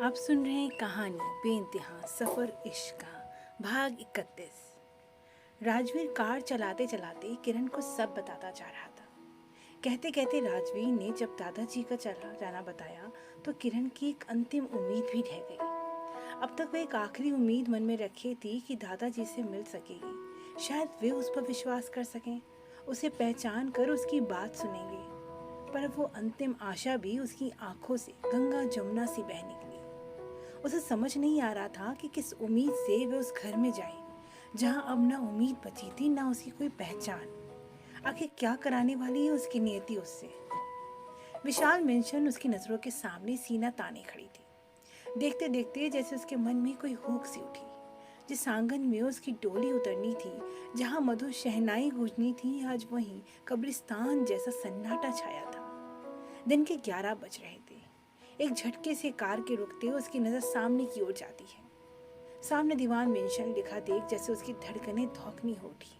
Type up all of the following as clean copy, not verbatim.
आप सुन रहे हैं कहानी बेइंतहा सफ़र इश्क का भाग 31। राजवीर कार चलाते चलाते किरण को सब बताता जा रहा था। कहते कहते राजवीर ने जब दादाजी का चला जाना बताया तो किरण की एक अंतिम उम्मीद भी ढह गई। अब तक वह एक आखिरी उम्मीद मन में रखी थी कि दादाजी से मिल सकेगी, शायद वे उस पर विश्वास कर सकें, उसे पहचान कर उसकी बात सुनेंगे। पर अब वो अंतिम आशा भी उसकी आंखों से गंगा जमुना सी बह निकली। उसे समझ नहीं आ रहा था कि किस उम्मीद से वे उस घर में जाए जहां अब ना उम्मीद बची थी ना उसकी कोई पहचान। आखिर क्या कराने वाली है उसकी नियति उससे। विशाल मेंशन उसकी नजरों के सामने सीना ताने खड़ी थी। देखते देखते जैसे उसके मन में कोई हुक सी उठी। जिस आंगन में उसकी डोली उतरनी थी, जहां मधुर शहनाई गूंजनी थी, आज वहीं कब्रिस्तान जैसा सन्नाटा छाया था। दिन के 11 बज रहे थे। एक झटके से कार के रुकते उसकी नजर सामने की ओर जाती है। सामने दीवान मेंशन लिखा देख जैसे उसकी धड़कनें धौंकनी हो उठी।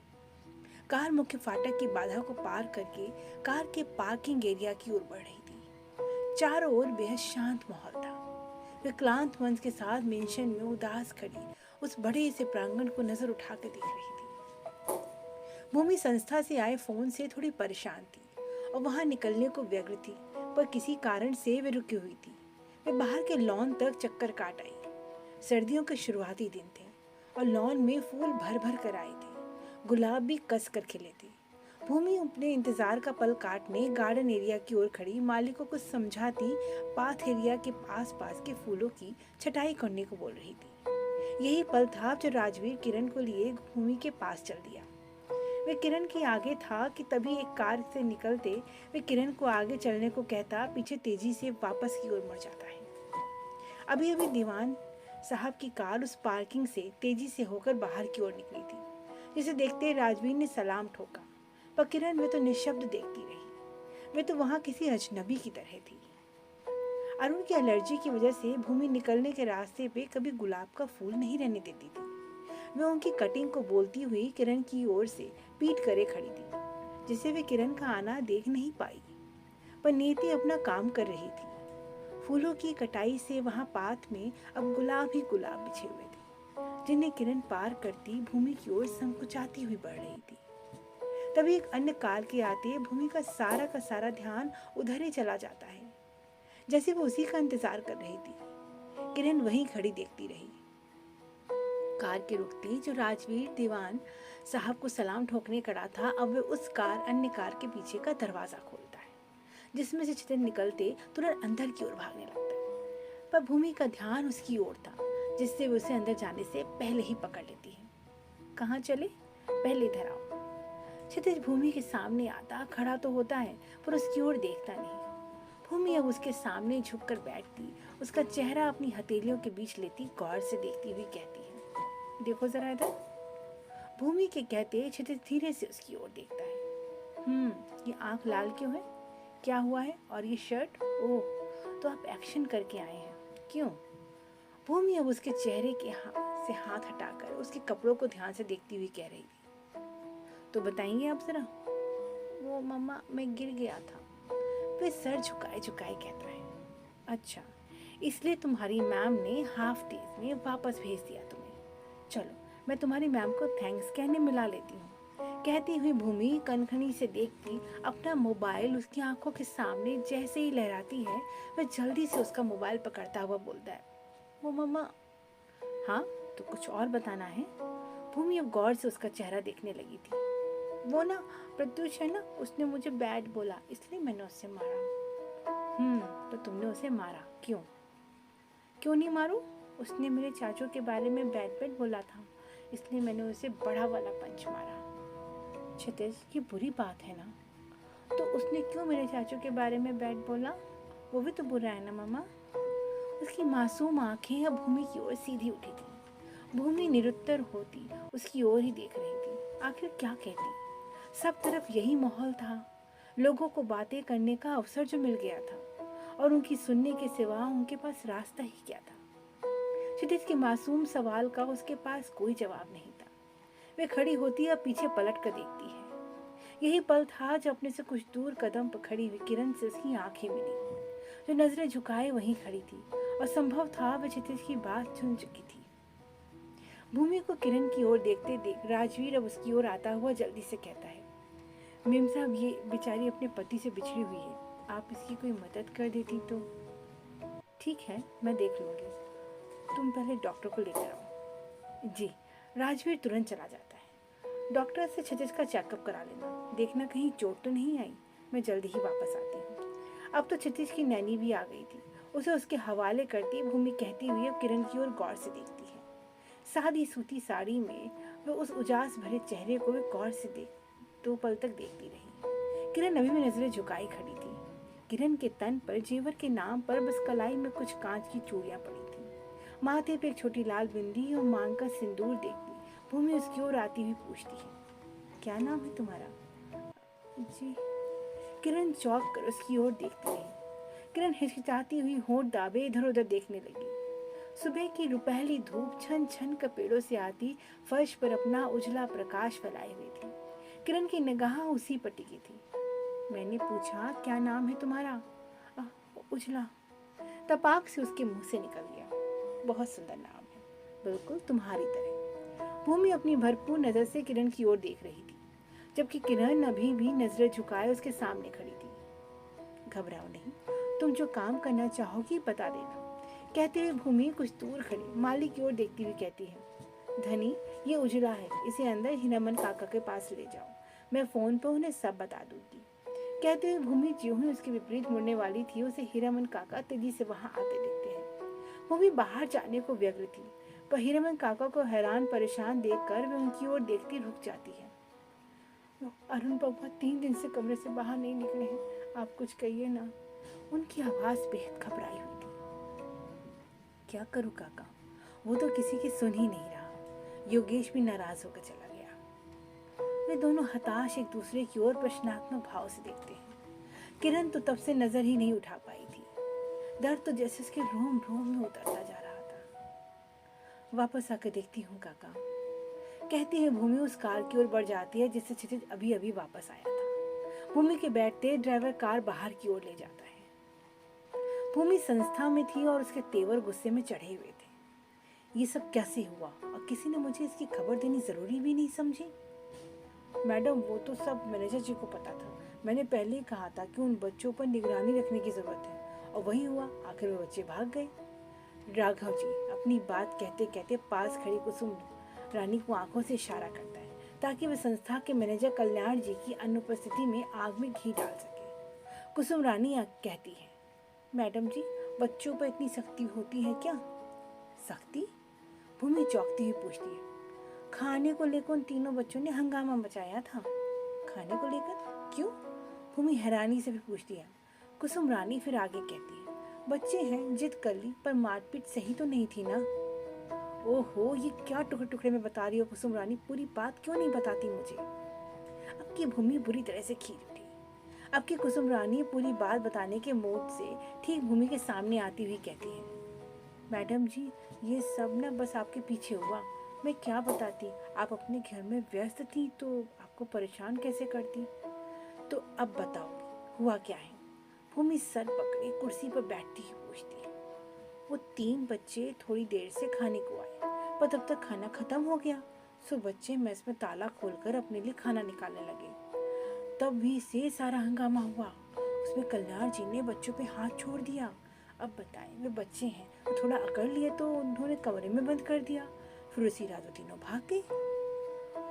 कार मुख्य फाटक की बाधा को पार करके कार के पार्किंग एरिया की ओर बढ़ रही थी। चारों ओर बेहद शांत माहौल था। वे क्लांत मन के साथ मेंशन में उदास खड़ी उस बड़े से प्रांगण को नजर उठा कर देख रही थी। भूमि संस्था से आए फोन से थोड़ी परेशान थी और वहां निकलने को व्यग्र थी, पर किसी कारण से वे रुकी हुई थी। वे बाहर के लॉन तक चक्कर काट आई। सर्दियों के शुरुआती दिन थे और लॉन में फूल भर भर कर आए थे। गुलाब भी कस कर खिले थे। भूमि अपने इंतजार का पल काटने गार्डन एरिया की ओर खड़ी मालिक को कुछ समझाती पाथ एरिया के आस पास के फूलों की छटाई करने को बोल रही थी। यही पल था जब राजवीर किरण को लिए भूमि के पास चल दिया। वे किरण के आगे था कि तभी एक कार से निकलते वे किरण को आगे चलने को कहता पीछे तेजी से वापस की ओर मुड़ जाता है। अभी अभी दीवान साहब की कार उस पार्किंग से तेजी से होकर बाहर की ओर निकली थी, जिसे देखते राजवीर ने सलाम ठोका। पर किरण वे तो निशब्द देखती रही। वे तो वहां किसी अजनबी की तरह थी। अरुण की एलर्जी की वजह से भूमि निकलने के रास्ते पे कभी गुलाब का फूल नहीं रहने देती थी। वे उनकी कटिंग को बोलती हुई किरण की ओर से पीठ करे खड़ी थी, जिसे वे किरण का आना देख नहीं पाई। पर नीति अपना काम कर रही थी। फूलों की कटाई से वहां पाथ में अब गुलाब ही गुलाब बिछे हुए थे, जिन्हें किरण पार करती भूमि की ओर संकुचाती हुई बढ़ रही थी। तभी एक अन्य कार के आते भूमि का सारा ध्यान उधर ही चला जाता है, जैसे वो उसी का इंतजार कर रही थी। किरण वहीं खड़ी देखती रही। कार के रुकते जो राजवीर दीवान साहब को सलाम ठोकने खड़ा था, अब वे उस कार अन्य कार के पीछे का दरवाजा खोलता है, जिसमें से चितन निकलते तुरंत अंदर की ओर भागने लगता है। पर भूमि का ध्यान उसकी ओर था, जिससे वे उसे अंदर जाने से पहले ही पकड़ लेती है। कहाँ चले? पहले इधर आओ। क्षितिज भूमि के सामने आता खड़ा तो होता है, पर उसकी ओर देखता नहीं। भूमि अब उसके सामने झुककर बैठती, उसका चेहरा अपनी हथेलियों के बीच लेती गौर से देखती हुई कहती है, देखो जरा इधर। भूमि के कहते क्षितिज धीरे से उसकी ओर देखता है। ये आंख लाल क्यों है? क्या हुआ है? और ये शर्ट? ओह, तो आप एक्शन करके आए हैं, क्यों? भूमि अब उसके चेहरे के से हाथ हटाकर उसके कपड़ों को ध्यान से देखती हुई कह रही थी, तो बताएंगे आप जरा। वो मम्मा, मैं गिर गया था। फिर सर झुकाए झुकाए कहता है, अच्छा, इसलिए तुम्हारी मैम ने हाफ डेज में वापस भेज दिया तुम्हें। चलो, मैं तुम्हारी मैम को थैंक्स कहने मिला लेती हूँ। कहती हुई भूमि कनखनी से देखती अपना मोबाइल उसकी आंखों के सामने जैसे ही लहराती है, वह जल्दी से उसका मोबाइल पकड़ता हुआ बोलता है, वो मम्मा। हाँ, तो कुछ और बताना है? भूमि अब गौर से उसका चेहरा देखने लगी थी। वो ना, प्रत्युष है ना, उसने मुझे बैड बोला, इसलिए मैंने उससे मारा। तो तुमने उसे मारा क्यों? क्यों नहीं मारूं? उसने मेरे चाचू के बारे में बैड बैड बोला था, इसलिए मैंने उसे बड़ा वाला पंच मारा। क्षितिज, ये बुरी बात है ना? तो उसने क्यों मेरे चाचू के बारे में बैड बोला? वो भी तो बुरा है ना मम्मा? उसकी मासूम आंखें अब भूमि की ओर सीधी उठी थी। भूमि निरुत्तर होती उसकी ओर ही देख रही थी। आखिर क्या कहती? सब तरफ यही माहौल था। लोगों को बातें करने का अवसर जो मिल गया था, और उनकी सुनने के सिवा उनके पास रास्ता ही क्या था? क्षितिज के मासूम सवाल का उसके पास कोई जवाब नहीं था। वे खड़ी होती और पीछे पलट कर देखती है। यही पल था जब अपने से कुछ दूर कदम पर खड़ी हुई किरण से उसकी आंखें मिली, वे नजरें झुकाए वहीं खड़ी थी और संभव था वह क्षितिज की बात सुन चुकी थी। भूमि को किरण की ओर देखते देख राजवीर अब उसकी ओर आता हुआ जल्दी से कहता है, मेम साहब ये बेचारी अपने पति से बिछड़ी हुई है, आप इसकी कोई मदद कर देती तो। ठीक है, मैं देख लूँगी, तुम पहले डॉक्टर को लेकर आओ। जी। राजवीर तुरंत चला जाता है। डॉक्टर से क्षितिज का चेकअप करा लेना, देखना कहीं चोट तो नहीं आई, मैं जल्दी ही वापस आती हूँ। अब तो क्षितिज की नैनी भी आ गई थी। उसे उसके हवाले करती भूमि कहती हुई अब किरण की ओर गौर से देखती है। सादी सूती साड़ी में वह उस उजास भरे चेहरे को वे गौर से देख 2 पल तक देखती रही। किरण अभी भी नजरें झुकाई खड़ी थी। किरण के तन पर जेवर के नाम पर बस कलाई में कुछ कांच की चूड़ियां पड़ी थी। माथे पे एक छोटी लाल बिंदी और मांग का सिंदूर देखती भूमि उसकी ओर आती हुई पूछती है, क्या नाम है तुम्हारा? जी। किरण चौंक कर उसकी ओर देखती रही। किरण हिचकिचाती हुई होंठ दाबे इधर उधर देखने लगी। सुबह की रुपहली धूप छन छन कर पेड़ों से आती फर्श पर अपना उजला प्रकाश फैलाए हुई थी। किरण की निगाह उसी पर टिकी थी। मैंने पूछा, क्या नाम है तुम्हारा? उजला। तपाक से उसके मुंह से निकल गया। बहुत सुंदर नाम है, बिल्कुल तुम्हारी तरह। भूमि अपनी भरपूर नजर से किरण की ओर देख रही थी, जबकि किरण अभी भी नजरें झुकाए उसके सामने खड़ी थी। घबराओ नहीं, तुम जो काम करना चाहोगी बता देना, कहते हुए भूमि कुछ दूर खड़ी माली की ओर देखती हुई कहती है, धनी ये उजला है, इसे अंदर हीरामन काका के पास ले जाओ, मैं फोन पर उन्हें सब बता दूंगी। कहते हुए भूमि ज्यों ही उसके विपरीत मुड़ने वाली थी, उसे हीरामन काका तेजी से वहां आते देखते हैं। भूमि बाहर जाने को व्यग्र थी, पर हीरामन काका को हैरान परेशान देखकर वे उनकी ओर देखती रुक जाती है। अरुण बबुआ 3 दिन से कमरे से बाहर नहीं निकले हैं, आप कुछ कहिए ना। उनकी आवाज बेहद घबराई हुई थी। क्या करूं काका, वो तो किसी की सुन ही नहीं रहा। योगेश भी नाराज होकर चला गया। वे दोनों हताश एक दूसरे की ओर प्रश्नात्मक भाव से देखते हैं। किरण तो तब से नजर ही नहीं उठा पाई थी। दर्द तो जैसे उसके रोम रोम में उतरता जा रहा था। वापस आकर देखती हूँ काका, कहती है भूमि उस कार की ओर बढ़ जाती है जिससे क्षितिज अभी अभी वापस आया था। भूमि के बैठते ड्राइवर कार बाहर की ओर ले जाता है। भूमि संस्था में थी और उसके तेवर गुस्से में चढ़े हुए थे। ये सब कैसे हुआ और किसी ने मुझे इसकी खबर देनी जरूरी भी नहीं समझी? मैडम वो तो सब मैनेजर जी को पता था, मैंने पहले ही कहा था कि उन बच्चों पर निगरानी रखने की जरूरत है, और वही हुआ, आखिर वो बच्चे भाग गए। राघव जी अपनी बात कहते कहते पास खड़ी कुसुम रानी को आंखों से इशारा करता है ताकि वह संस्था के मैनेजर कल्याण जी की अनुपस्थिति में आग में घी डाल सके। कुसुम रानी कहती है, मैडम जी बच्चों पर इतनी सख्ती होती है क्या? सख्ती? भूमि चौंकती हुई पूछती है। खाने को लेकर उन तीनों बच्चों ने हंगामा मचाया था। खाने को लेकर? क्यों? भूमि हैरानी से भी पूछती है। कुसुम रानी फिर आगे कहती है, बच्चे हैं, जिद कर ली, पर मारपीट सही तो नहीं थी ना। ओहो, ये क्या टुकड़े टुकड़े में बता रही हो कुसुम रानी, पूरी बात क्यों नहीं बताती मुझे? अब की भूमि बुरी तरह से खींच उठी। अब की कुसुम रानी पूरी बात बताने के मूड से ठीक भूमि के सामने आती हुई कहती है, मैडम जी ये सब ना बस आपके पीछे हुआ, मैं क्या बताती, आप अपने घर में व्यस्त थी तो आपको परेशान कैसे करती। तो अब बताओ हुआ क्या है? भूमि सर पकड़े कुर्सी पर बैठती ही पूछती है। वो 3 बच्चे थोड़ी देर से खाने को आए, पर तब तक खाना खत्म हो गया, सो बच्चे मेस में ताला खोलकर अपने लिए खाना निकालने लगे। तब भी से सारा हंगामा हुआ, उसमें कल्याण जी ने बच्चों पे हाथ छोड़ दिया। अब बताएं, वे बच्चे हैं, थोड़ा अकड़ लिए तो उन्होंने कमरे में बंद कर दिया, फिर उसी रात वो तीनों भाग गए।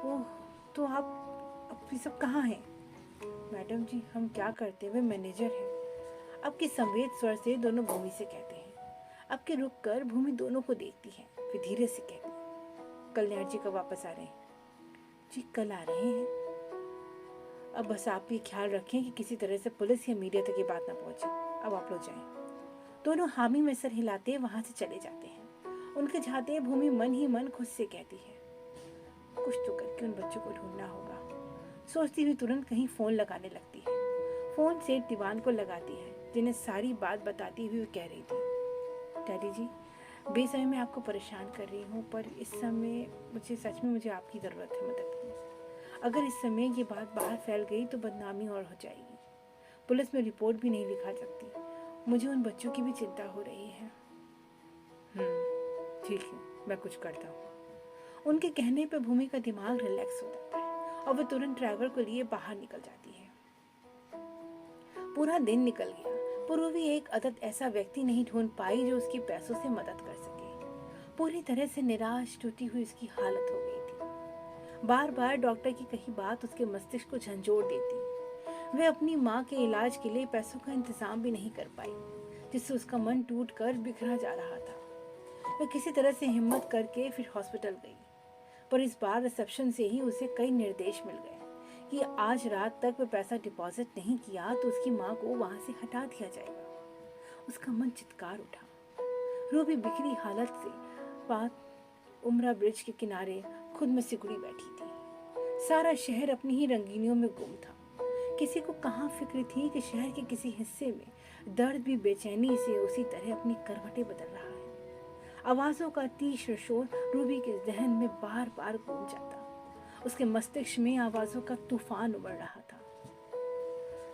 ओह, तो आप अब ये सब कहाँ हैं? मैडम जी हम क्या करते, वे मैनेजर हैं। अब के संवेद स्वर से दोनों भूमि से कहते हैं। अब के रुक कर भूमि दोनों को देखती है, फिर धीरे से कहती है, कल्याण जी कब वापस आ रहे हैं? जी कल आ रहे हैं। अब बस आप भी ख्याल रखें कि किसी तरह से पुलिस या मीडिया तक ये बात ना पहुंचे। अब आप लोग जाएं। दोनों हामी में सर हिलाते वहां से चले जाते हैं। उनके जाते भूमि मन ही मन खुद से कहती है, कुछ तो करके उन बच्चों को ढूंढना होगा। सोचती हुई तुरंत कहीं फोन लगाने लगती है। फोन से दीवान को लगाती है, जिन्हें सारी बात बताती हुई कह रही थी, डैडी जी बेसमय में आपको परेशान कर रही हूँ, पर इस समय मुझे आपकी ज़रूरत है मदद की। अगर इस समय ये बात बाहर फैल गई तो बदनामी और हो जाएगी। पुलिस में रिपोर्ट भी नहीं लिखा सकती। मुझे उन बच्चों की भी चिंता हो रही है। ठीक है, मैं कुछ करता हूँ। उनके कहने पर भूमि का दिमाग रिलैक्स हो जाता है और वह तुरंत ड्राइवर को लिए बाहर निकल जाती है। पूरा दिन निकल गया पर वो भी एक अदद ऐसा व्यक्ति नहीं ढूंढ पाई जो उसकी पैसों से मदद कर सके। पूरी तरह से निराश टूटी हुई उसकी हालत हो गई थी। बार बार डॉक्टर की कही बात उसके मस्तिष्क को झंझोड़ देती। वह अपनी माँ के इलाज के लिए पैसों का इंतजाम भी नहीं कर पाई, जिससे उसका मन टूट कर बिखरा जा रहा था। वह किसी तरह से हिम्मत करके फिर हॉस्पिटल गई, पर इस बार रिसेप्शन से ही उसे कई निर्देश मिल गए कि आज रात तक वह पैसा डिपॉजिट नहीं किया तो उसकी माँ को वहां से हटा दिया जाएगा। उसका मन चित्कार उठा। रूबी बिखरी हालत से पास उमरा ब्रिज के किनारे खुद में सिकुड़ी बैठी थी। सारा शहर अपनी ही रंगीनियों में गुम था। किसी को कहाँ फिक्र थी कि शहर के किसी हिस्से में दर्द भी बेचैनी से उसी तरह अपनी करवटें बदल रहा है। आवाजों का तीव्र शोर रूबी के जहन में बार बार गूंज जाता। उसके मस्तिष्क में आवाजों का तूफान उमड़ रहा था।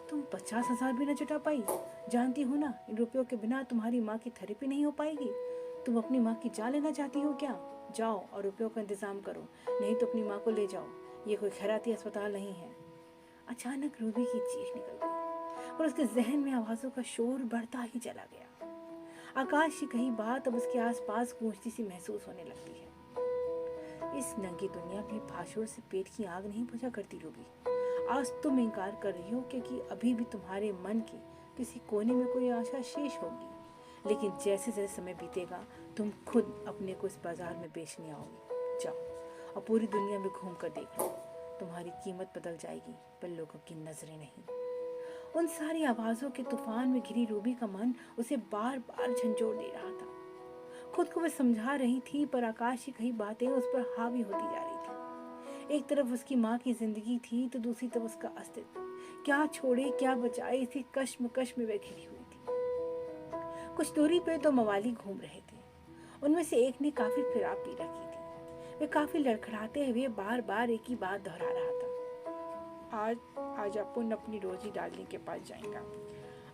तुम 50,000 भी न जुटा पाई? जानती हो ना, इन रुपयों के बिना तुम्हारी माँ की थेरेपी नहीं हो पाएगी। तुम अपनी माँ की जान लेना चाहती हो क्या? जाओ और रुपयों का इंतजाम करो, नहीं तो अपनी माँ को ले जाओ। ये कोई खैराती अस्पताल नहीं है। अचानक रूबी की चीख निकल गई और उसके जहन में आवाजों का शोर बढ़ता ही चला गया। आकाश की कही बात अब उसके आसपास गूंजती सी महसूस होने लगती है। इस नंगी दुनिया में भाषण से पेट की आग नहीं बुझा करती रूबी। आज तुम इनकार कर रही हो क्योंकि अभी भी तुम्हारे मन के किसी कोने में कोई आशा शेष होगी, लेकिन जैसे जैसे समय बीतेगा तुम खुद अपने को इस बाजार में बेचने आओगी। जाओ और पूरी दुनिया में घूम कर देख लो, तुम्हारी कीमत बदल जाएगी, पर लोगों की नजरें नहीं। उन सारी आवाजों के तूफान में घिरी रूबी का मन उसे बार बार झंझोड़ दे रहा था। खुद को वह समझा रही थी, पर आकाश की कई बातें उस पर हावी होती जा रही थी। एक तरफ उसकी माँ की जिंदगी थी तो दूसरी तरफ उसका अस्तित्व। क्या छोड़े क्या बचाए, इसी कश्मकश में वह घिरी हुई थी। कुछ दूरी पे तो मवाली घूम रहे थे। उनमें से एक ने काफी शराब पी रखी थी। वे काफी लड़खड़ाते हुए बार बार एक ही बात दोहरा रहा था। आज अपन अपनी रोजी डार्लिंग के पास जाएगा।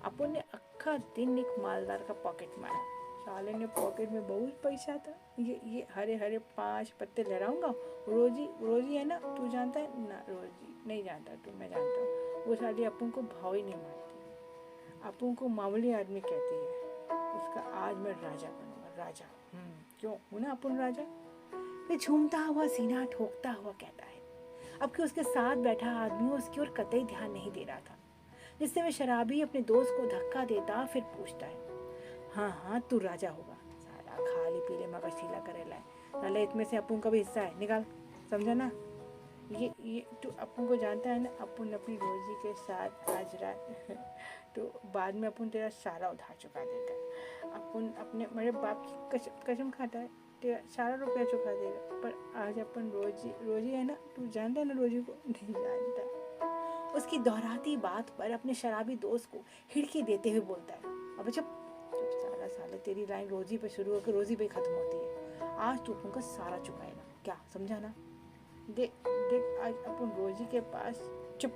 अपन ने अक्खा दिन एक मालदार का पॉकेट मारा। साले ने पॉकेट में बहुत पैसा था। ये हरे हरे 5 पत्ते लहराऊंगा। रोजी रोजी है ना, तू जानता है ना? रोजी नहीं जानता तू, मैं जानता हूँ। वो साली अपन को भाव ही नहीं मारती, अपन को मामूली आदमी कहती है। उसका आज मैं राजा बनूंगा, राजा। क्यों हूं ना अपन राजा। वे झूमता हुआ सीना ठोकता हुआ कहता है। अब कि उसके साथ बैठा आदमी उसकी ओर कतई ध्यान नहीं दे रहा था, जिससे वह शराबी अपने दोस्त को धक्का देता फिर पूछता है, हाँ तू राजा होगा। साला खाली पीले मगज ढीला करेला है। नाले इसमें से अपन का भी हिस्सा है, निकाल, समझा ना? ये तू अपन को जानता है ना, अपन अपनी रोजी के साथ आज रात तो बाद में अपन तेरा सारा उधार चुका देगा। अपन अपने मेरे बाप की कसम खाता है, तेरा सारा रुपया चुका देगा। पर आज अपन रोजी है ना, तू जानता है ना रोजी को? नहीं जानता। उसकी दोहराती बात पर अपने शराबी दोस्त को हिड़की देते हुए बोलता है, अब चुप साले, तेरी लाइन रोजी पे शुरू होकर रोजी पे खत्म होती है। आज तू अपन का सारा चुकाएगा, क्या समझा ना? देख आज अपन रोजी के पास। चुप,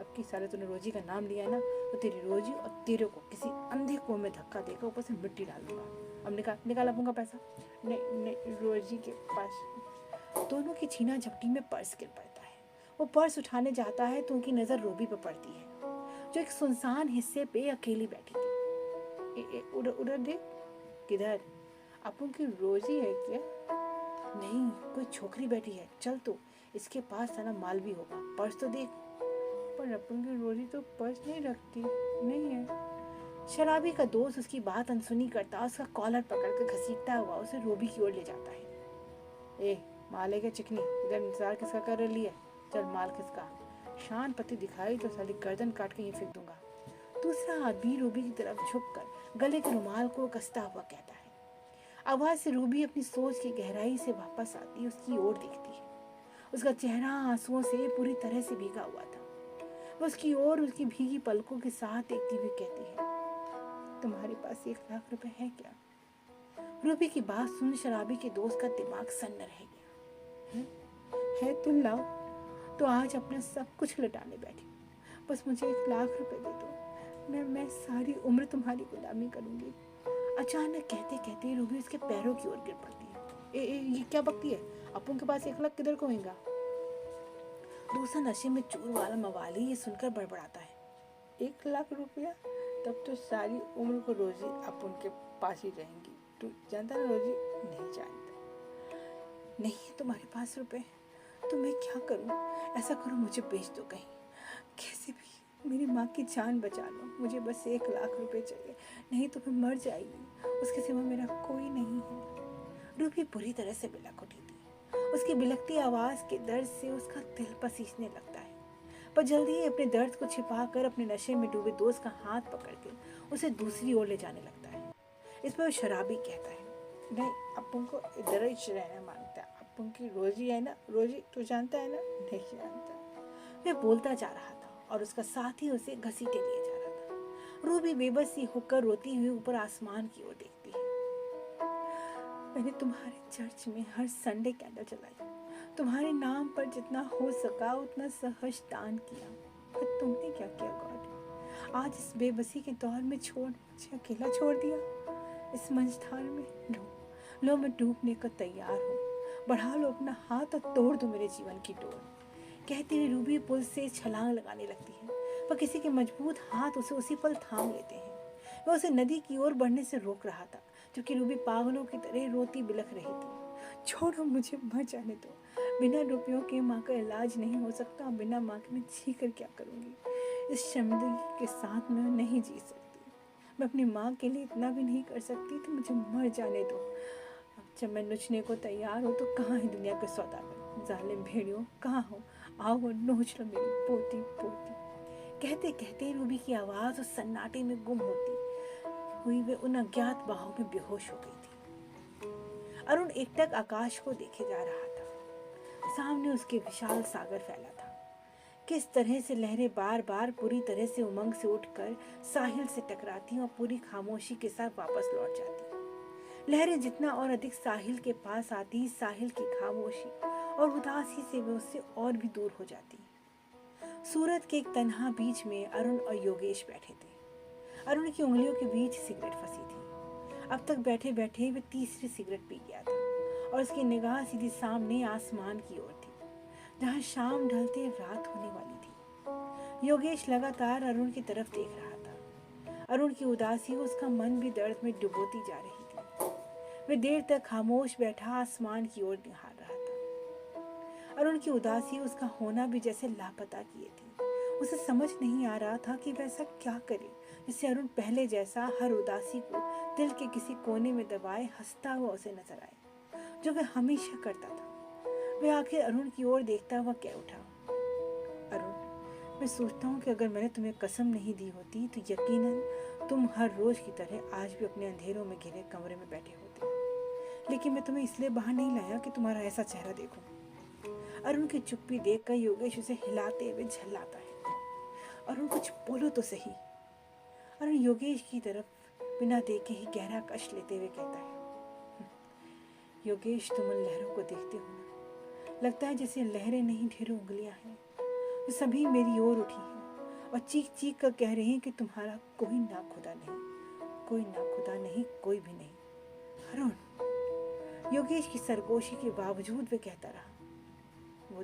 अब की साले तूने रोजी का नाम लिया है ना, तो तेरी रोजी और तेरे को किसी अंधे कुएं में धक्का देकर ऊपर से मिट्टी डाल दूंगा। अब निकाल अपन का पैसा। नहीं रोजी के पास। दोनों की छीना झपटी में पर्स गिर पड़ता है। वो पर्स उठाने जाता है तो उनकी नजर रूबी पर पड़ती है, जो एक सुनसान हिस्से पे अकेली बैठी थी। उधर देख, किधर? अपन की रोजी है क्या? नहीं, कोई छोकरी बैठी है। चल तो, इसके पास सारा माल भी होगा, पर्स तो देख। पर अपन की रोजी तो पर्स नहीं रखती, नहीं है। शराबी का दोस्त उसकी बात अनसुनी करता, उसका कॉलर पकड़कर घसीटता हुआ उसे रोबी की ओर ले जाता है। माल है क्या चिकनी? इधर इंतजार किसका कर रही है? चल माल किसका? शान पति दिखाई तो साली गर्दन काट के ये फेंक दूंगा। दूसरा आदमी रूबी की तरफ झुककर गले के रुमाल को कसता हुआ कहता है। आवाज से रूबी अपनी सोच की गहराई से वापस आती उसकी ओर देखती है। उसका चेहरा आंसुओं से पूरी तरह से भीगा हुआ था। वो उसकी ओर उसकी भीगी पलकों के साथ देखती हुई कहती है, तुम्हारे पास 1 लाख रुपए है क्या? रूबी की बात सुन शराबी के दोस्त का दिमाग सन्न रह गया। है तो लाओ, तो आज अपना सब कुछ लुटाने बैठी। बस मुझे 1 लाख रुपए दे दो, मैं सारी उम्र तुम्हारी गुलामी करूंगी। अचानक कहते कहते रूबी उसके पैरों की ओर गिर पड़ती है। ये क्या बकती है? अपुन के पास 1 लाख किधर को होगा? दूसरा नशे में चूर वाला मवाली ये सुनकर बड़बड़ाता है। 1 लाख रुपया? तब तो सारी उम्र को रोजी अपुन के पास ही रहेंगी। तू जानता ना रोजी? नहीं जानता। नहीं है तुम्हारे पास रुपए तो मैं क्या करूं? ऐसा करो मुझे बेच दो कहीं, कैसे भी मेरी माँ की जान बचा लो। मुझे बस 1 लाख रुपए चाहिए, नहीं तो मैं मर जाएगी। उसके सिवा मेरा कोई नहीं है। रूबी बुरी तरह से बिलख उठी थी। उसकी बिलखती आवाज़ के दर्द से उसका दिल पसीजने लगता है, पर जल्दी ही अपने दर्द को छिपाकर अपने नशे में डूबे दोस्त का हाथ पकड़ के उसे दूसरी ओर ले जाने लगता है। इस पर वो शराबी कहता है, नहीं अपुन को इधर ही रहना मांगता है। अपुन की रोजी है ना, रोजी तू जानता है ना? नहीं जानता। वह बोलता जा रहा था और उसका साथी उसे घसीटे लिए जा रहा था। रूबी बेबस सी होकर रोती हुई ऊपर आसमान की ओर देखती है। मैंने तुम्हारे चर्च में हर संडे कैंडल जलाई, तुम्हारे नाम पर जितना हो सका उतना सहज दान किया, पर तुमने क्या किया गॉड? आज इस बेबसी के दौर में मुझे अकेला छोड़ दिया इस मंझधार में। लो मैं डूबने को तैयार हूँ, बढ़ा लो अपना हाथ और तोड़ दो मेरे जीवन की डोर। कहती हुई रूबी पुल से छलांग लगाने लगती है, पर किसी के मजबूत हाथ उसे उसी पल थाम लेते हैं। वह उसे नदी की ओर बढ़ने से रोक रहा था, जबकि रूबी पागलों की तरह रोती बिलख रही थी। छोड़ो मुझे, मर जाने दो। बिना रुपयों के माँ का इलाज नहीं हो सकता। बिना माँ के मैं जी कर क्या करूँगी? इस शर्मिंदगी के साथ मैं नहीं जी सकती। मैं अपनी माँ के लिए इतना भी नहीं कर सकती, तो मुझे मर जाने दो। अब जब मैं नुचने को तैयार हो तो कहाँ है दुनिया के सौदागर? जालिम भेड़ियों कहाँ हो? आओ और नोच लो मेरी पोती पोती। कहते कहते रूबी की आवाज़ उस सन्नाटे में गुम होती हुई वे उन अज्ञात बाहों में बेहोश हो गई थी। अरुण एकटक आकाश को देखे जा रहा था। सामने उसके विशाल सागर फैला था। किस तरह से लहरें बार बार पूरी तरह से उमंग से उठकर साहिल से टकराती और पूरी खामोशी के साथ वापस लौट जाती। लहरें जितना और अधिक साहिल के पास आती, साहिल की खामोशी और उदासी से वे उससे और भी दूर हो जाती। सूरत के एक तन्हा बीच में अरुण और योगेश बैठे थे। अरुण की उंगलियों के बीच सिगरेट फंसी थी। अब तक बैठे बैठे वे तीसरी सिगरेट पी गया था और उसकी निगाह सीधी सामने आसमान की ओर थी, जहाँ शाम ढलते रात होने वाली थी। योगेश लगातार अरुण की तरफ देख रहा था। अरुण की उदासी उसका मन भी दर्द में डुबोती जा रही थी। वे देर तक खामोश बैठा आसमान की ओर निहार रहा था। अरुण की उदासी उसका होना भी जैसे लापता किए थी। उसे समझ नहीं आ रहा था कि वह ऐसा क्या करे जिससे अरुण पहले जैसा हर उदासी को दिल के किसी कोने में दबाए हंसता हुआ उसे नजर आए, जो वह हमेशा करता था। वह आखिर अरुण की ओर देखता हुआ कह उठा, अरुण, मैं सोचता हूँ कि अगर मैंने तुम्हें कसम नहीं दी होती तो यकीनन तुम हर रोज की तरह आज भी अपने अंधेरों में घिरे कमरे में बैठे होते। लेकिन मैं तुम्हें इसलिए बाहर नहीं लाया कि तुम्हारा ऐसा चेहरा देखूं। अरुण की चुप्पी देखकर योगेश उसे हिलाते हुए झल्लाता है। अरुण कुछ बोलो तो सही। अरुण योगेश की तरफ बिना देखे ही गहरा कश लेते हुए कहता है, योगेश तुम उन लहरों को देखते हो ना? लगता है जैसे लहरें नहीं ढेरों उंगलियां हैं जो सभी मेरी ओर उठी हैं और चीख चीख कर कह रही हैं कि तुम्हारा कोई ना खुदा नहीं, कोई ना खुदा नहीं, कोई भी नहीं। अरुण, योगेश की सरगोशी के बावजूद वे कहता रहा। वो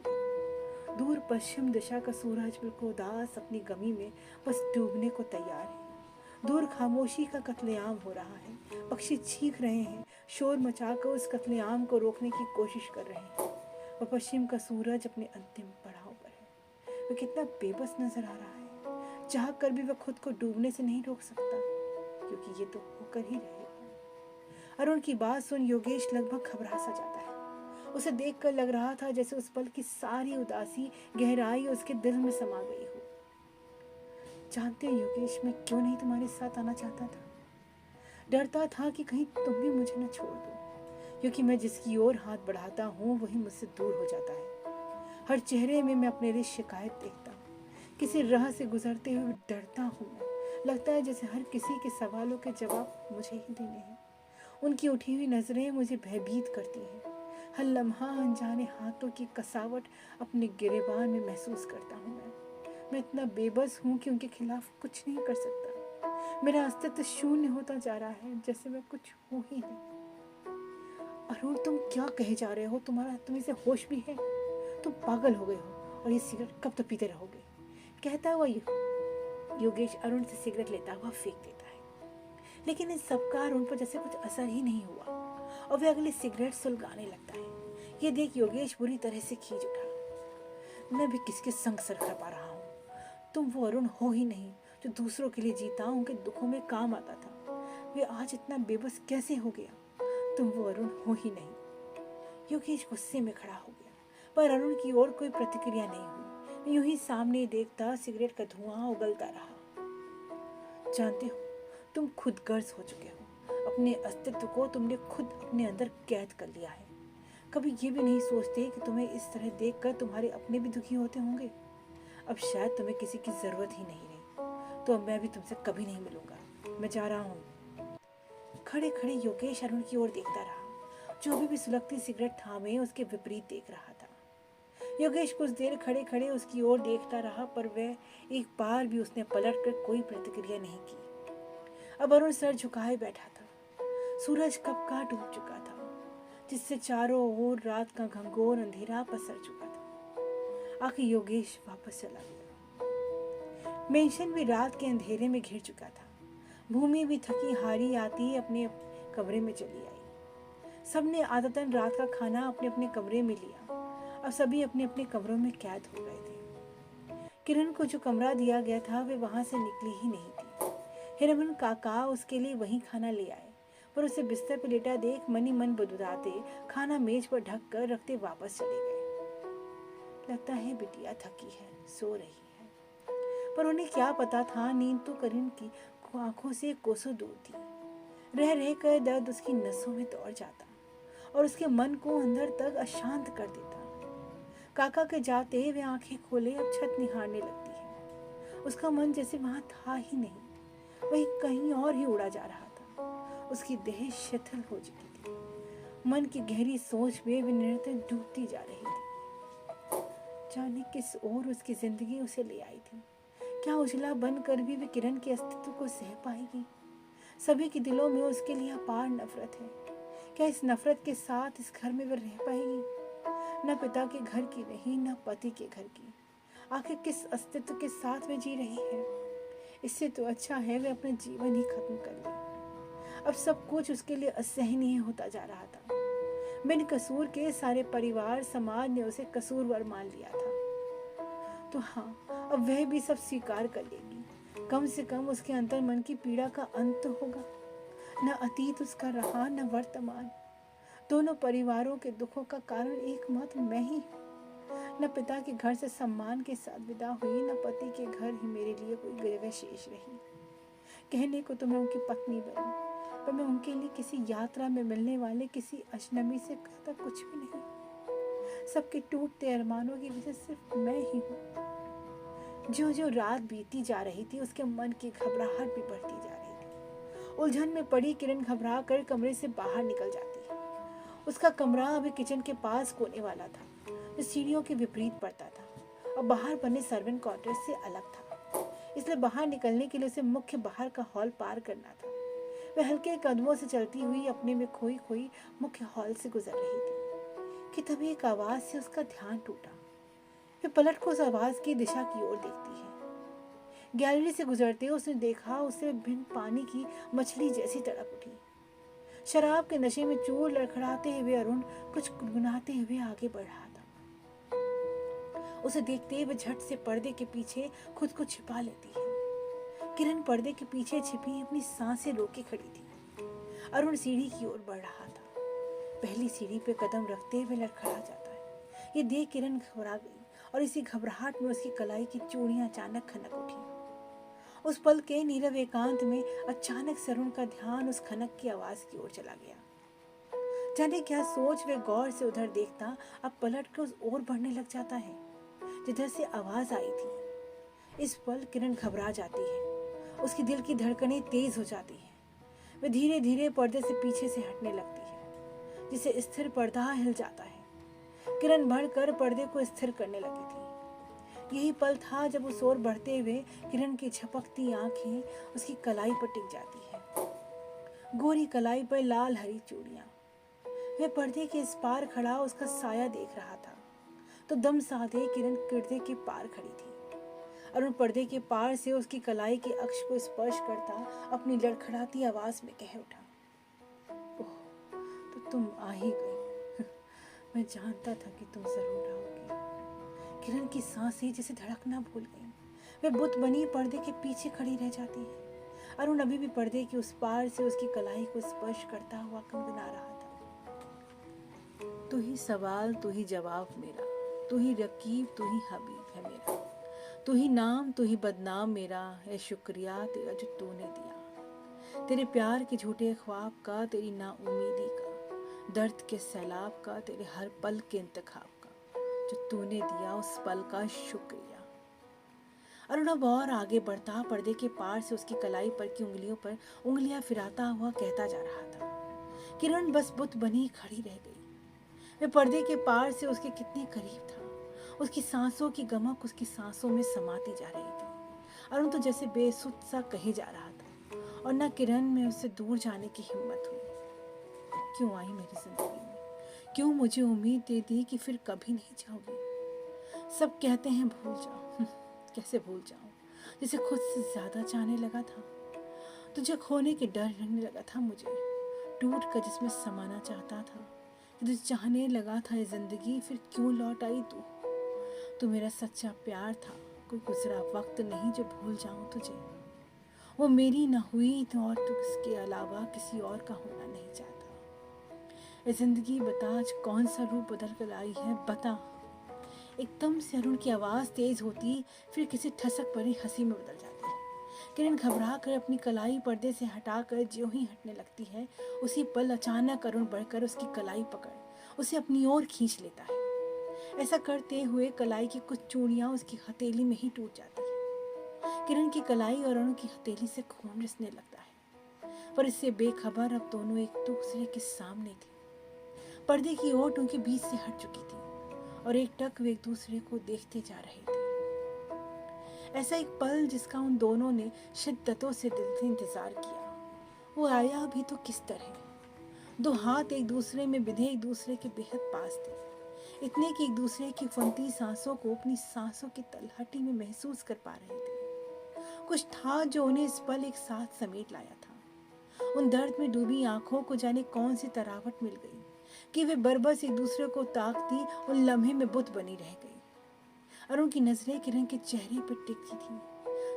दूर पश्चिम दिशा का सूरज बिल्कुल उदास अपनी गमी में बस डूबने को तैयार है। दूर खामोशी का कत्लेआम हो रहा है। पक्षी चीख रहे हैं, शोर मचाकर उस कत्लेआम को रोकने की कोशिश कर रहे हैं। वह पश्चिम का सूरज अपने अंतिम पड़ाव पर है। वह कितना बेबस नजर आ रहा है। चाह कर भी वह खुद को डूबने से नहीं रोक सकता, क्योंकि ये तो होकर ही रहेगा। अरुण की बात सुन योगेश लगभग घबरा सा जाता है। उसे देखकर लग रहा था जैसे उस पल की सारी उदासी गहराई उसके दिल में समा गई हो। जानते हो योगेश, मैं क्यों नहीं तुम्हारे साथ आना चाहता था? डरता था कि कहीं तुम भी मुझे न छोड़ दो, क्योंकि मैं जिसकी ओर हाथ बढ़ाता हूँ वही मुझसे दूर हो जाता है। हर चेहरे में मैं अपने लिए शिकायत देखता हूँ। किसी राह से गुजरते हुए डरता हूँ मैं। लगता है जैसे हर किसी के सवालों के जवाब मुझे ही देने हैं। उनकी उठी हुई नजरें मुझे भयभीत करती हैं। हर लम्हा अनजाने हाथों की कसावट अपने गिरेबान में महसूस करता हूँ मैं इतना बेबस हूँ कि उनके खिलाफ कुछ नहीं कर सकता। मेरा अस्तित्व शून्य होता जा रहा है, जैसे मैं कुछ हूँ ही नहीं। अरुण, तुम क्या कहे जा रहे हो? तुम्हें से होश भी है? तुम पागल हो गए हो और ये सिगरेट कब तक पीते रहोगे? कहता हुआ योगेश अरुण से सिगरेट लेता हुआ फेंक देता है। लेकिन इन सबका अरुण पर जैसे कुछ असर ही नहीं हुआ और वह अगली सिगरेट सुलगाने लगता है। ये देख योगेश बुरी तरह से खींच उठा। मैं भी किसके संग सर खा पा रहा हूँ? तुम वो अरुण हो ही नहीं जो दूसरों के लिए जीता, उनके दुखों में काम आता था। वे आज इतना बेबस कैसे हो गया? तुम वो अरुण हो ही नहीं। योगेश गुस्से में खड़ा हो गया, पर अरुण की ओर कोई प्रतिक्रिया नहीं हुई। यूं ही सामने देखता सिगरेट का धुआं उगलता रहा। जानते हो, तुम खुद गर्ज हो चुके हो। अपने अस्तित्व को तुमने खुद अपने अंदर कैद कर लिया है। कभी ये भी नहीं सोचते कि तुम्हें इस तरह देखकर तुम्हारे अपने भी दुखी होते होंगे। अब शायद तुम्हें किसी की जरूरत ही नहीं रही, तो अब मैं भी तुमसे कभी नहीं मिलूंगा। मैं जा रहा हूँ। खड़े खड़े योगेश अरुण की ओर देखता रहा, जो अभी भी सुलगती सिगरेट थामे उसके विपरीत देख रहा था। योगेश कुछ देर खड़े खड़े उसकी ओर देखता रहा, पर वह एक बार भी उसने पलट कर कोई प्रतिक्रिया नहीं की। अब अरुण सर झुकाए बैठा था। सूरज कब का डूब चुका था, जिससे चारों ओर रात का घंघोर अंधेरा पसर चुका था। आखिर योगेश वापस चला गया। मेंशन भी रात के अंधेरे में घिर चुका था। भूमि भी थकी हारी आती अपने कमरे में चली आई। सबने आदतन रात का खाना अपने अपने कमरे में लिया और सभी अपने अपने कमरों में कैद हो गए थे। किरण को जो कमरा दिया गया था वे वहां से निकली ही नहीं थी। हिरमन काका उसके लिए वहीं खाना ले आए, पर उसे बिस्तर पर लेटा देख मन ही मन बुदबुदाते खाना मेज पर ढक कर रखते वापस चले गए। लगता है बिटिया थकी है, सो रही है। पर उन्हें क्या पता था, नींद तो किरण की आंखों से कोसों दूर थी। रह रह कर दर्द उसकी नसों में दौड़ जाता और उसके मन को अंदर तक अशांत कर देता। काका के जाते वे आंखें खोले अब छत निहारने लगती है। उसका मन जैसे वहां था ही नहीं, वही कहीं और ही उड़ा जा रहा था। उसकी देह शिथिल हो चुकी थी। मन की गहरी सोच में वे निरंतर डूबती जा रही थी। जाने किस ओर उसकी जिंदगी उसे ले आई थी। क्या उजला बनकर भी वे किरण के अस्तित्व को सह पाएगी? सभी के दिलों में उसके लिए अपार नफरत है। क्या इस नफरत के साथ इस घर में वे रह पाएगी? न पिता के घर की नहीं, न पति के घर की। आखिर किस अस्तित्व के साथ वे जी रही है? इससे तो अच्छा है वे अपना जीवन ही खत्म कर ले। अब सब कुछ उसके लिए असहनीय होता जा रहा था। बिन कसूर के सारे परिवार समाज ने उसे कसूरवार मान लिया था। तो हाँ, अब वह भी सब स्वीकार कर लेगी। कम से कम उसके अंतर मन की पीड़ा का अंत तो होगा। न अतीत उसका रहा, न वर्तमान। दोनों परिवारों के दुखों का कारण एकमात्र मैं ही हूँ। न पिता के घर से सम्मान के साथ विदा हुई, न पति के घर ही मेरे लिए कोई जगह शेष रही। कहने को तो मैं उनकी पत्नी बनी, पर मैं उनके लिए किसी यात्रा में मिलने वाले किसी अजनबी से कहता कुछ भी नहीं। सबके टूटते अरमानों की वजह सिर्फ मैं ही हूँ। जो जो रात बीती जा रही थी उसके मन की घबराहट भी बढ़ती जा रही थी। उलझन में पड़ी किरण घबरा कर कमरे से बाहर निकल जाती है। उसका कमरा अभी किचन के पास कोने वाला था, जो सीढ़ियों के विपरीत पड़ता था और बाहर बने सर्वेंट क्वार्टर से अलग था। इसलिए बाहर निकलने के लिए उसे मुख्य बाहर का हॉल पार करना था। वह हल्के कदमों से चलती हुई अपने में खोई खोई मुख्य हॉल से गुजर रही थी कि तभी एक आवाज से उसका ध्यान टूटा। वह पलट कर उस आवाज की दिशा की ओर देखती है। गैलरी से गुजरते उसने देखा उसे बिन पानी की मछली जैसी तड़प उठी। शराब के नशे में चूर लड़खड़ाते हुए अरुण कुछ गुनगुनाते हुए आगे बढ़ रहा था। उसे देखते हुए झट से पर्दे के पीछे खुद को छिपा लेती है। किरण पर्दे के पीछे छिपी अपनी सांसें रोके खड़ी थी। अरुण सीढ़ी की ओर बढ़ रहा था। पहली सीढ़ी पे कदम रखते हुए लड़खड़ा जाता है। ये देख किरण घबरा गई और इसी घबराहट में उसकी कलाई की चूड़ियां अचानक खनक उठी। उस पल के नीरव एकांत में अचानक से अरुण का ध्यान उस खनक की आवाज की ओर चला गया। जाने क्या सोच वे गौर से उधर देखता अब पलट कर उस ओर बढ़ने लग जाता है जिधर से आवाज आई थी। इस पल किरण घबरा जाती है। उसकी दिल की धड़कनें तेज हो जाती है। वह धीरे धीरे पर्दे से पीछे से हटने लगती है, जिसे स्थिर पर्दा हिल जाता है। किरण बढ़कर पर्दे को स्थिर करने लगी थी। यही पल था जब उस ओर बढ़ते हुए किरण की झपकती आंखें उसकी कलाई पर टिक जाती है। गोरी कलाई पर लाल हरी चूड़ियां। वह पर्दे के इस पार खड़ा उसका साया देख रहा था तो दम साधे किरण पर्दे के पार खड़ी थी। अरुण पर्दे के पार से उसकी कलाई के अक्ष को स्पर्श करता अपनी लड़खड़ाती आवाज में कह उठा, ओह, तो तुम आ ही गई। मैं जानता था कि तुम जरूर आओगी। किरण की सांसें जैसे धड़कना भूल गई। वह बुत बनी पर्दे के पीछे खड़ी रह जाती है। अरुण अभी भी पर्दे के उस पार से उसकी कलाई को स्पर्श करता हुआ गुनगुना रहा था, तू ही सवाल, तू ही जवाब मेरा, तू ही रकीब, तू ही हबीब है मेरा, तू ही नाम, तू ही बदनाम मेरा है शुक्रिया तेरा जो तूने दिया। तेरे प्यार के झूठे ख्वाब का, तेरी नाउमीदी का, दर्द के सैलाब का, तेरे हर पल के इंतखाब का, जो तूने दिया उस पल का शुक्रिया। अरुण अब और आगे बढ़ता पर्दे के पार से उसकी कलाई पर की उंगलियों पर उंगलियां फिराता हुआ कहता जा रहा था। किरण बस बुत बनी खड़ी रह गई। वह पर्दे के पार से उसके कितने करीब था। उसकी सांसों की गमक उसकी सांसों में समाती जा रही थी। अरुण तो जैसे बेसुध सा कहे जा रहा था और न किरण में उससे दूर जाने की हिम्मत हुई। क्यों आई मेरी जिंदगी में? क्यों मुझे उम्मीद दे दी कि फिर कभी नहीं जाओगी? सब कहते हैं भूल जाओ। कैसे भूल जाऊं जिसे खुद से ज्यादा चाहने लगा था। तुझे खोने के डर लगने लगा था मुझे, टूट कर जिसमें समाना चाहता था। तुझे चाहने लगा था ये जिंदगी, फिर क्यों लौट आई तू मेरा सच्चा प्यार था, कोई गुजरा वक्त नहीं जो भूल जाऊं तुझे। वो मेरी न हुई तो और तू इसके अलावा किसी और का होना नहीं चाहता। ये जिंदगी बता आज कौन सा रूप बदल कर आई है, बता। एकदम से अरुण की आवाज तेज होती, फिर किसी ठसक भरी हंसी में बदल जाती है। किरण घबरा कर अपनी कलाई पर्दे से हटाकर ज्यों ही हटने लगती है, उसी पल अचानक अरुण बढ़कर उसकी कलाई पकड़ उसे अपनी ओर खींच लेता है। ऐसा करते हुए कलाई की कुछ चूड़ियां उसकी हथेली में ही टूट जाती है। किरण की कलाई और अरुण की हथेली से खून रिसने लगता है, पर इससे बेखबर अब दोनों एक दूसरे के सामने थे। पर्दे की ओट उनके बीच से हट चुकी थी और एक टक वे एक दूसरे को देखते जा रहे थे। ऐसा एक पल जिसका उन दोनों ने शिद्दतों से दिल से इंतजार किया, वो आया भी तो किस तरह। दो हाथ एक दूसरे में बिधे एक दूसरे के बेहद पास थे, इतने कि एक दूसरे की फंती सांसों को अपनी सांसों की तलहटी में महसूस कर पा रहे थे। कुछ था जो उन्हें इस पल एक साथ समेट लाया था। उन दर्द में डूबी आंखों को जाने कौन सी तरावट मिल गई कि वे बरबस एक दूसरे को ताकती उन लम्हे में बुत बनी रह गई। अरुण की नजरें किरण के चेहरे पर टिकती थी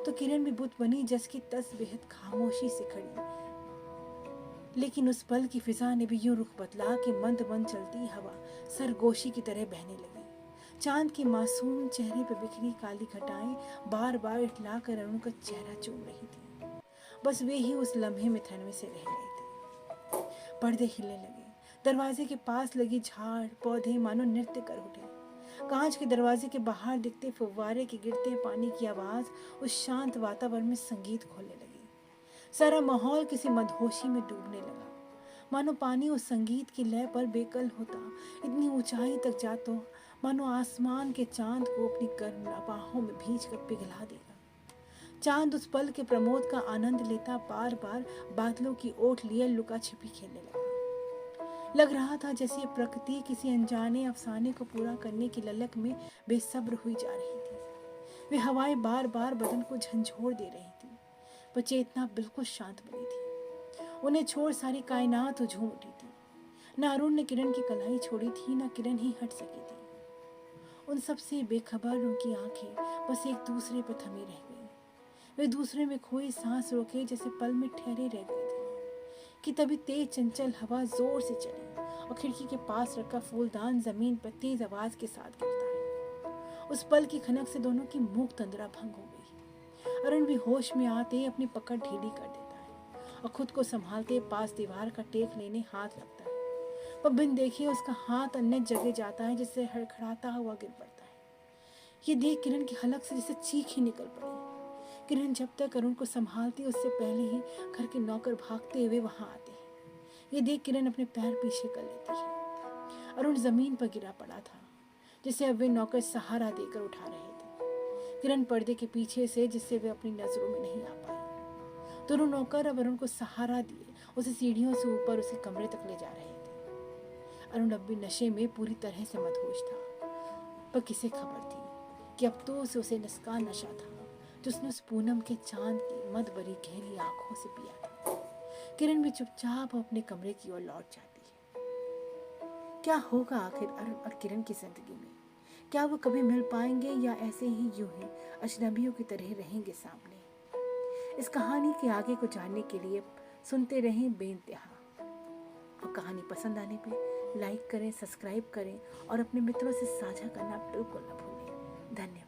तो किरण भी बुत बनी जस की तस बेहद खामोशी से खड़ी। लेकिन उस पल की फिजा ने भी यूं रुख बदला कि मंद मंद चलती हवा सरगोशी की तरह बहने लगी। चांद के मासूम चेहरे पर बिखरी काली घटाएं बार बार इठला कर अरुण का चेहरा चूम रही थी। बस वे ही उस लम्हे में थनवे से रह गए थे। पर्दे हिलने लगे। दरवाजे के पास लगी झाड़ पौधे मानो नृत्य कर उठे। कांच के दरवाजे के बाहर दिखते फव्वारे के गिरते पानी की आवाज उस शांत वातावरण में संगीत खोलने लगी। सारा माहौल किसी मदहोशी में डूबने लगा, मानो पानी उस संगीत की लय पर बेकल होता, इतनी ऊंचाई तक जाता मानो आसमान के चांद को अपनी गर्म बाहों में भींचकर पिघला देगा। चांद उस पल के प्रमोद का आनंद लेता बार बार बादलों की ओट लिए लुका छिपी खेलने लगा। लग रहा था जैसे प्रकृति किसी अनजाने अफसाने को पूरा करने की ललक में बेसब्र हुई जा रही थी। वे हवाएं बार बार बदन को झंझोर दे रही थी, पर चेतना बिल्कुल शांत बनी थी। उन्हें छोड़ सारी कायनात झूम उठी थी। न अरुण ने किरण की कलाई छोड़ी थी, न किरण ही हट सकी थी। उन सबसे बेखबर उनकी आंखें बस एक दूसरे पर थमी रह गई। वे दूसरे में खोई सांस रोके जैसे पल में ठहरे रह गए थे कि तभी तेज चंचल हवा जोर से चली और खिड़की के पास रखा फूलदान जमीन पर तेज आवाज के साथ गिरता है। उस पल की खनक से दोनों की मूक तंद्रा भंग हो गई। अरुण भी होश में आते अपनी पकड़ ढीली कर देता है और खुद को संभालते पास दीवार का टेक लेने हाथ लगता है, पर बिन देखे उसका हाथ अन्य जगह जाता है जिससे हड़खड़ाता हुआ गिर पड़ता है। ये देख किरण की हलक से जैसे चीख ही निकल पड़ी। किरण जब तक अरुण को संभालती उससे पहले ही घर के नौकर भागते हुए वहां आते हैं। ये देख किरण अपने पैर पीछे कर लेती है। अरुण जमीन पर गिरा पड़ा था जिसे अब वे नौकर सहारा देकर उठा रहे थे। किरण पर्दे के पीछे से, जिससे वे अपनी नजरों में नहीं आ पाई। दोनों नौकर अब अरुण को सहारा दिए उसे सीढ़ियों से ऊपर उसके कमरे तक ले जा रहे थे। अरुण अब भी नशे में पूरी तरह से मदहोश था, पर किसे खबर थी कि अब तो उसे नस्का नशा था जो उसने उस पूनम के चांद की मद भरी गहरी आंखों से पिया था। किरण भी चुपचाप अपने कमरे की ओर लौट जाती है। क्या होगा आखिर अरुण और किरण की जिंदगी में? क्या वो कभी मिल पाएंगे या ऐसे ही यूं ही अजनबियों की तरह रहेंगे सामने? इस कहानी के आगे को जानने के लिए सुनते रहें बेइंतहा। और कहानी पसंद आने पे लाइक करें, सब्सक्राइब करें और अपने मित्रों से साझा करना बिल्कुल न भूलें। धन्यवाद।